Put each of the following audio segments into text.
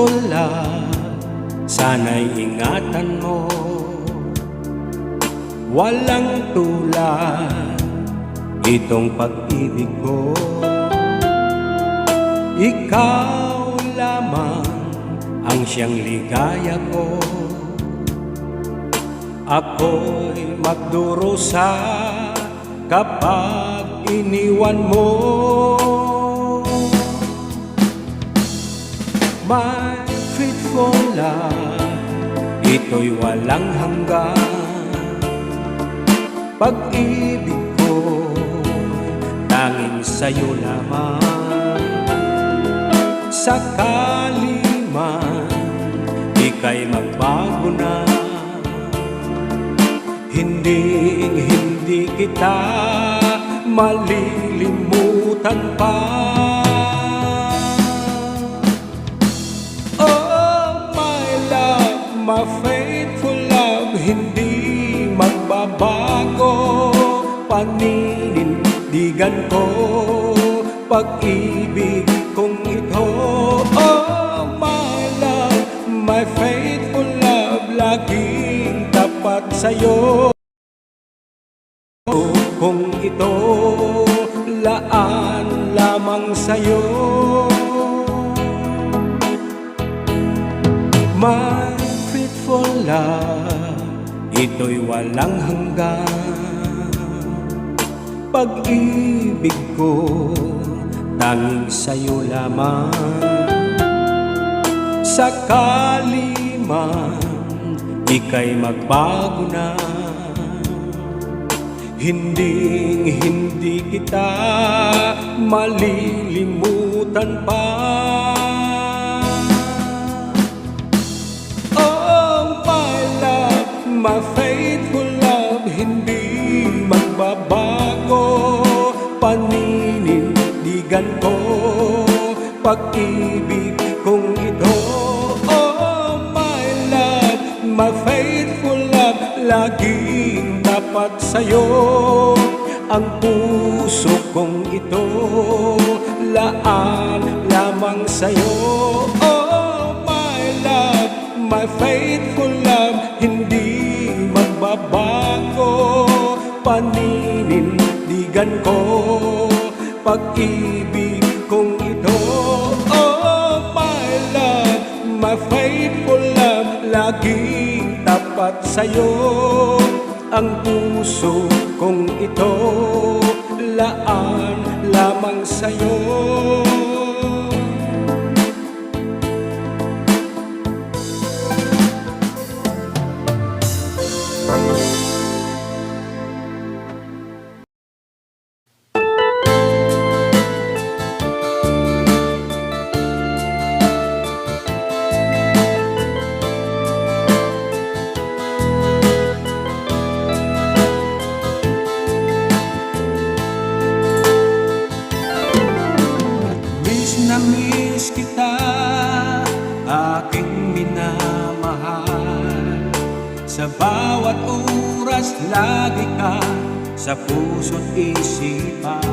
faithful love, sana'y ingatan mo. Walang tulad itong pag-ibig ko. Ikaw lamang ang siyang ligaya ko. Ako'y magdurusa kapag iniwan mo. My faithful love, ito'y walang hanggan. Pag-ibig ko, tanging sa'yo lamang. Sakali man, ika'y magbago na, hindi kita malilimutan pa. Oh my love, my faithful love, hindi magbabago. Paninindigan ko pag-ibig kong ito. Oh my love, my faithful love, laging tapat sa'yo. Kung ito laan lamang sa'yo. My faithful love, ito'y walang hanggan. Pag-ibig ko, tanging sa'yo lamang. Sakali man, ika'y magbago na, hindi kita malilimutan pa. Oh my love, my faithful love, hindi magbabago. Paninindigan ko pag-ibig kong ito. Oh my love, my faithful love, laging tapat sa'yo. Ang puso kong ito, laan lamang sa'yo. Oh my love, my faithful love, hindi magbabago. Paninindigan ko pag-ibig kong ito. Oh my love, my faithful love, laging tapat sa'yo. Ang puso kong ito, laan lamang sa'yo. Miss kita, aking minamahal. Sa bawat oras, lagi ka sa puso't isipan.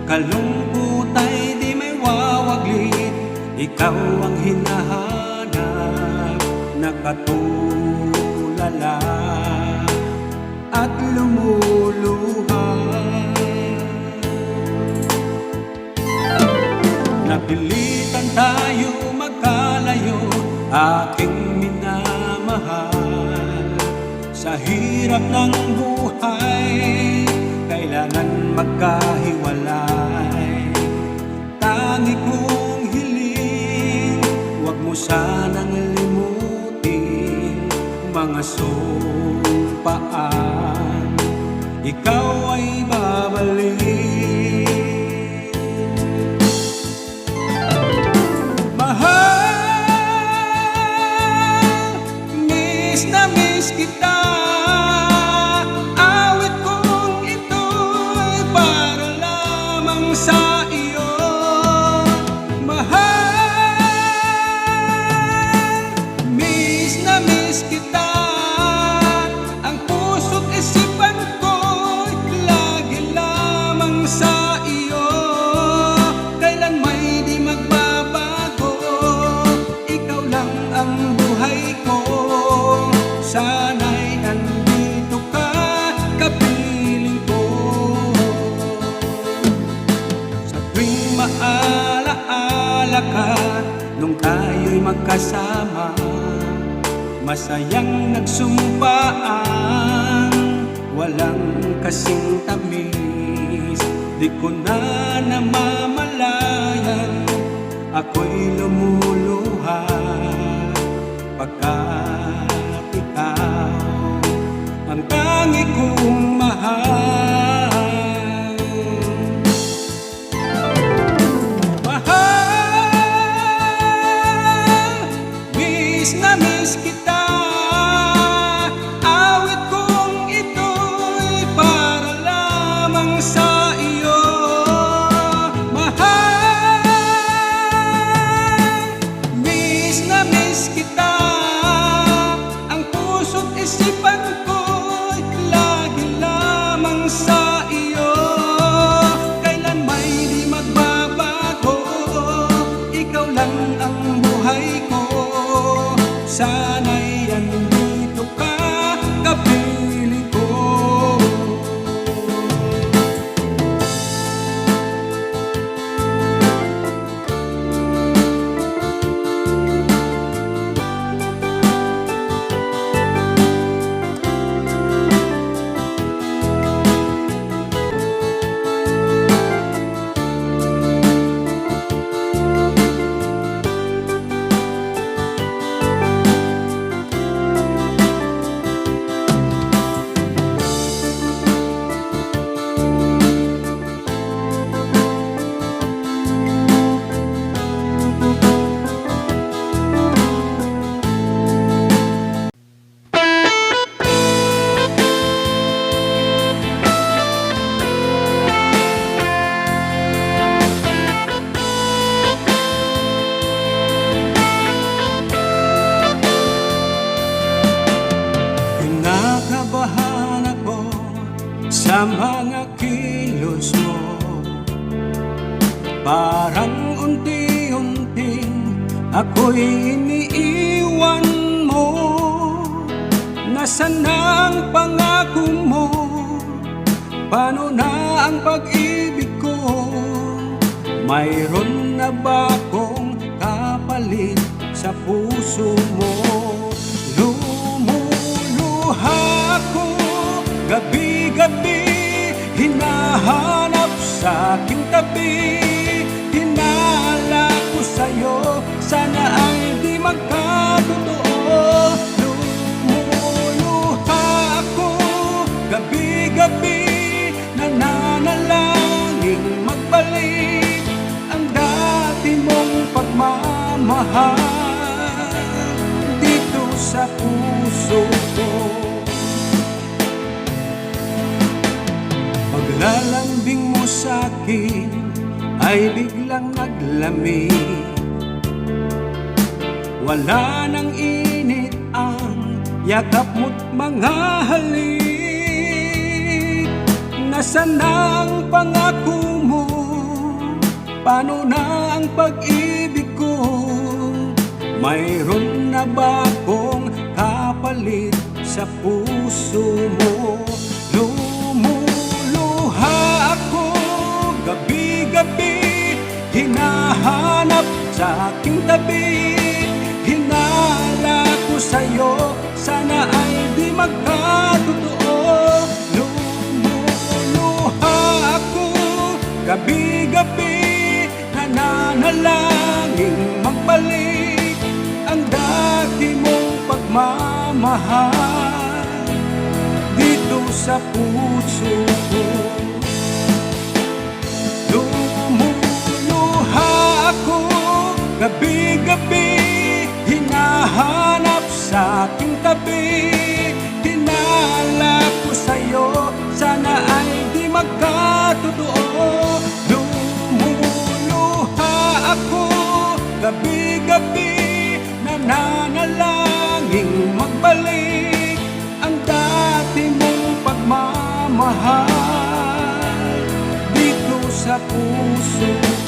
Kalungkot ay di may wawaglit, ikaw ang hinahanap. Nakatulala at lumuluha. Napilitan tayo magkalayo, aking minamahal. Sa hirap ng buhay, kailangan magkahiwalay. Tangi kong hiling, huwag mo sanang limutin mga sumpaan, ikaw ay babalik. Miss kita, awit kong ito'y para lamang sa iyo. Mahal, miss na miss kita, ang puso't isipan ko'y lagi lamang sa iyo. Kailan may di magbabago, tayo'y magkasama. Masayang nagsumpaan, walang kasing tamis. Di ko na namamalayan, ako'y lumuluha pagkat ikaw ang tangi kong mahal. Mahal, miss na miss kita. Awit kong ito'y para lamang sa iyo. Mahal, miss na miss kita. Ang puso't isipan ko'y lagi lamang sa iyo. Kailan may di magbabago, ikaw lang ang buhay ko. Sana'y andito ka, kapiling ko. Kinakabahan ako sa mga kilos mo. Parang unti-unting ako'y iniiwan mo. Nasaan na ang pangako mo? Paano na ang pag-ibig ko? Mayroon na ba akong kapalit sa puso mo? Lumuluha ako gabi-gabi, hinahanap sa aking tabi. Hinala ko sa'yo, sana ay di magkatotoo. Lumuluha ako gabi-gabi, nananalangin magbalik ang dati mong pagmamahal dito sa puso ko. Paglalambing mo sa'kin ay biglang naglamig. Wala nang init ang yakap mo't mga halik. Nasaan na ang pangako mo? Paano na ang pag-ibig ko? Mayroon na ba akong kapalit sa puso mo? Lumuluha ako gabi-gabi, hinahanap sa aking tabi. Hinala ko sa'yo, sana ay di magkatotoo. Lumuluha ako gabi-gabi, nananalangin magbalik ang dati mong pagmamahal dito sa puso ko. Lumuluha ako gabi-gabi, hinahanap sa aking tabi. Hinala ko sa'yo, sana ay di magkatotoo. Lumuluha ako gabi-gabi, nananalangin magbalik ang dati mong pagmamahal dito sa puso.